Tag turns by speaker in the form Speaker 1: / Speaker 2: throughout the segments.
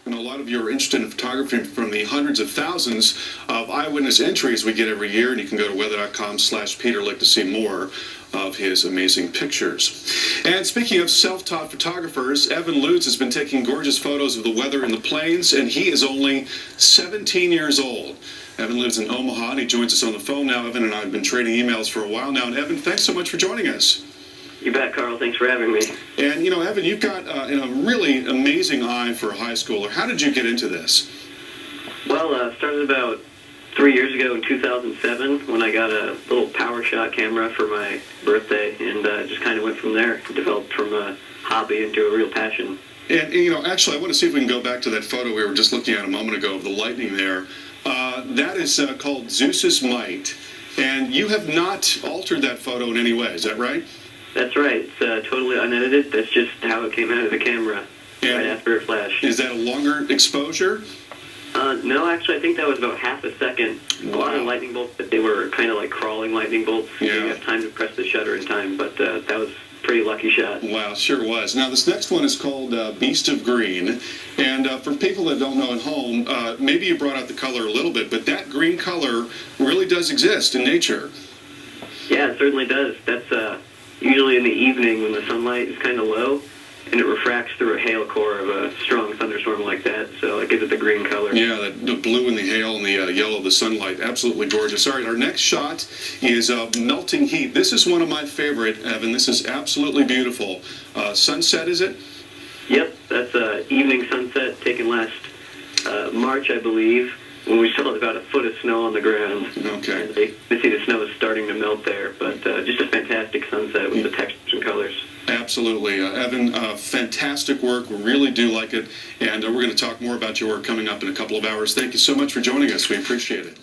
Speaker 1: And a lot of you are interested in photography from the hundreds of thousands of eyewitness entries we get every year, and you can go to weather.com/Peter Lik to see more of his amazing pictures. And speaking of self-taught photographers, Evan Lutz has been taking gorgeous photos of the weather in the plains, and he is only 17 years old. Evan lives in Omaha, and he joins us on the phone now. Evan and I have been trading emails for a while now. And Evan, thanks so much for joining us.
Speaker 2: You bet, Carl. Thanks for having me.
Speaker 1: And, you know, Evan, you've got a really amazing eye for a high schooler. How did you get into this?
Speaker 2: Well, started about 3 years ago in 2007 when I got a little PowerShot camera for my birthday, and just kind of went from there. Developed from a hobby into a real passion.
Speaker 1: And, you know, actually, I want to see if we can go back to that photo we were just looking at a moment ago of the lightning there. That is called Zeus's Might, and you have not altered that photo in any way. Is that right?
Speaker 2: That's right. It's totally unedited. That's just how it came out of the camera right after it flashed.
Speaker 1: Is that a longer exposure?
Speaker 2: No, actually, I think that was about half a second.
Speaker 1: Wow.
Speaker 2: A lot of lightning bolts, but they were kind of like crawling lightning bolts.
Speaker 1: Yeah.
Speaker 2: You have time to press the shutter in time, but that was a pretty lucky shot.
Speaker 1: Wow, sure was. Now, this next one is called Beast of Green. And for people that don't know at home, maybe you brought out the color a little bit, but that green color really does exist in nature.
Speaker 2: Yeah, it certainly does. That's usually in the evening when the sunlight is kind of low, and it refracts through a hail core of a strong thunderstorm like that, so it gives it the green color.
Speaker 1: Yeah, the blue and the hail and the yellow of the sunlight, absolutely gorgeous. All right, our next shot is Melting Heat. This is one of my favorite, Evan. This is absolutely beautiful. Sunset, is it?
Speaker 2: Yep, that's evening sunset taken last March, I believe, when we still had about a foot of snow on the ground.
Speaker 1: Okay.
Speaker 2: And they see the snow is starting to melt there, but just a fantastic sunset with the textures and colors.
Speaker 1: Absolutely. Evan, fantastic work. We really do like it, and we're going to talk more about your work coming up in a couple of hours. Thank you so much for joining us. We appreciate it.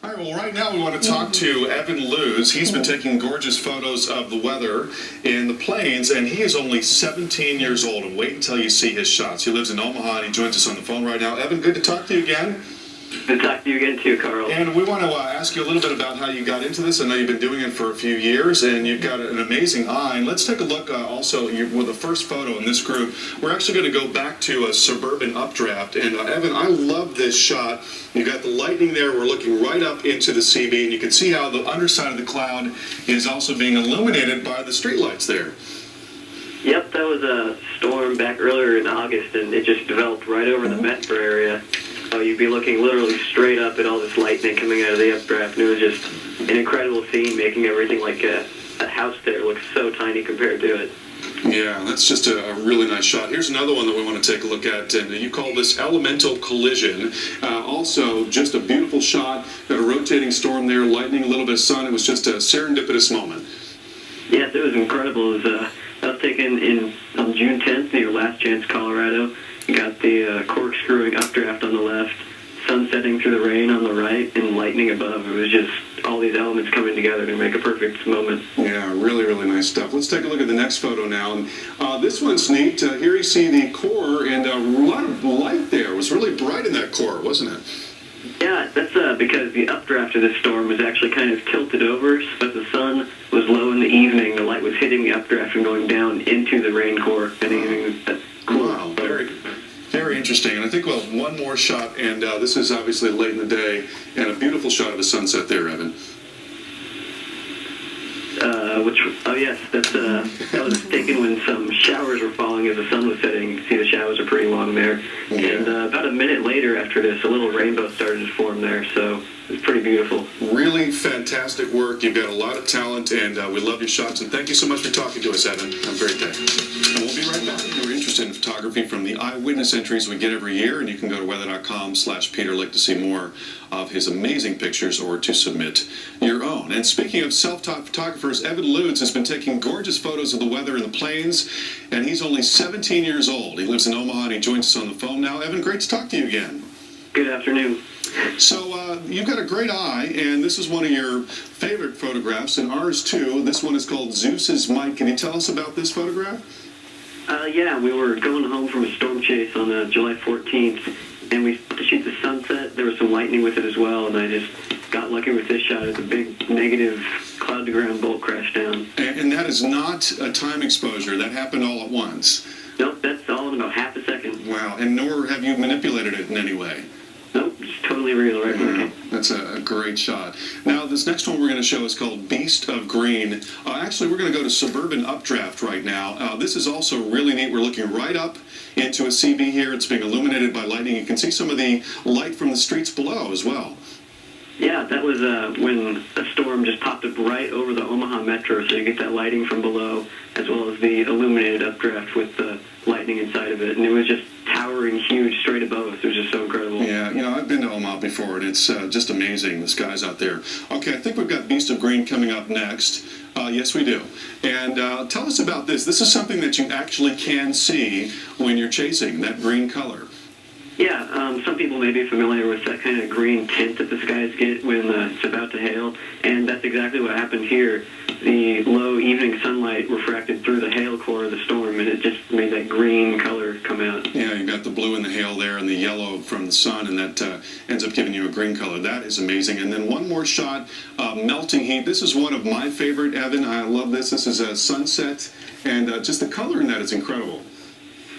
Speaker 1: All right, well, right now we want to talk to Evan Lutz. He's been taking gorgeous photos of the weather in the plains, and he is only 17 years old. And wait until you see his shots. He lives in Omaha, and he joins us on the phone right now. Evan, good to talk to you again.
Speaker 2: Good to talk to you again, too, Carl.
Speaker 1: And we want to ask you a little bit about how you got into this. I know you've been doing it for a few years, and you've got an amazing eye. And let's take a look also with the first photo in this group. We're actually going to go back to a suburban updraft. And Evan, I love this shot. You've got the lightning there. We're looking right up into the CB, and you can see how the underside of the cloud is also being illuminated by the streetlights there.
Speaker 2: Yep, that was a storm back earlier in August, and it just developed right over the Metro area. So you'd be looking literally straight up at all this lightning coming out of the updraft, and it was just an incredible scene, making everything like a house there look so tiny compared to it.
Speaker 1: Yeah, that's just a really nice shot. Here's another one that we want to take a look at, and you call this Elemental Collision. Also, just a beautiful shot. Got a rotating storm there, lightning, a little bit of sun. It was just a serendipitous moment.
Speaker 2: Yes, it was incredible. It was, that was taken on June 10th near Last Chance, Colorado. You got the corkscrewing updraft on the left, sun setting through the rain on the right, and lightning above. It was just all these elements coming together to make a perfect moment.
Speaker 1: Yeah, really, really nice stuff. Let's take a look at the next photo now. And this one's neat. Here you see the core, and a lot of light there. It was really bright in that core, wasn't it?
Speaker 2: Yeah, that's because the updraft of this storm was actually kind of tilted over, so as the sun was low in the evening, the light was hitting the updraft and going down into the rain core, and giving that cool.
Speaker 1: Wow, very interesting. And I think we'll have one more shot, and this is obviously late in the day, and a beautiful shot of a sunset there, Evan.
Speaker 2: Oh yes, that was taken when some showers were falling as the sun was setting. You can see the showers are pretty long there.
Speaker 1: Yeah.
Speaker 2: And about a minute later after this, a little rainbow started to form there, so it was pretty beautiful.
Speaker 1: Really fantastic work. You've got a lot of talent, and we love your shots. And thank you so much for talking to us, Evan. Have a great day. And we'll be right back. If you're interested in photography from the eyewitness entries we get every year, and you can go to weather.com/Peter Lik to see more of his amazing pictures or to submit your own. And speaking of self-taught photographers, Evan Lutz has been taking gorgeous photos of the weather in the plains, and he's only 17 years old. He lives in Omaha, and he joins us on the phone now. Evan, great to talk to you again.
Speaker 2: Good afternoon.
Speaker 1: So you've got a great eye, and this is one of your favorite photographs, and ours too. This one is called Zeus's Might. Can you tell us about this photograph?
Speaker 2: Yeah, we were going home from a storm chase on July 14th, and we to shoot the sunset. There was some lightning with it as well, and I just got lucky with this shot. It's a big negative cloud-to-ground bolt crash down.
Speaker 1: And that is not a time exposure. That happened all at once.
Speaker 2: Nope, that's all in about half a second.
Speaker 1: Wow, and nor have have you manipulated it in any way?
Speaker 2: Nope, it's totally real right
Speaker 1: Yeah,
Speaker 2: now.
Speaker 1: that's a great shot. Now, this next one we're going to show is called Beast of Green. Actually, we're going to go to Suburban Updraft right now. This is also really neat. We're looking right up into a CB here. It's being illuminated by lightning. You can see some of the light from the streets below as well.
Speaker 2: Yeah, that was when a storm just popped up right over the Omaha Metro, so you get that lighting from below, as well as the illuminated updraft with the lightning inside of it. And it was just towering huge straight above us. It was just so incredible.
Speaker 1: Yeah, I've been to Omaha before, and it's just amazing, the skies out there. Okay, I think we've got Beast of Green coming up next. Yes, we do. And tell us about this. This is something that you actually can see when you're chasing, that green color.
Speaker 2: Yeah, some people may be familiar with that kind of green tint that the skies get when it's about to hail, and that's exactly what happened here. The low evening sunlight refracted through the hail core of the storm, and it just made that green color come out.
Speaker 1: Yeah, you've got the blue in the hail there and the yellow from the sun, and that ends up giving you a green color. That is amazing. And then one more shot, melting heat. This is one of my favorite, Evan. I love this. This is a sunset, and just the color in that is incredible.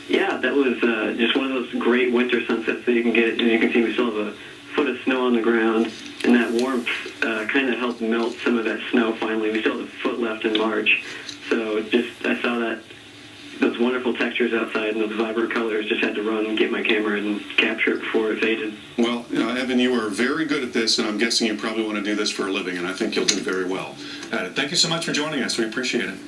Speaker 2: Yeah, that was just one of those great winter sunsets that you can get. And you can see we still have a foot of snow on the ground, and that warmth kind of helped melt some of that snow finally. We still have a foot left in March. So I saw those wonderful textures outside and those vibrant colors. Just had to run and get my camera and capture it before it faded.
Speaker 1: Well, Evan, you are very good at this, and I'm guessing you probably want to do this for a living, and I think you'll do very well at it. Thank you so much for joining us. We appreciate it.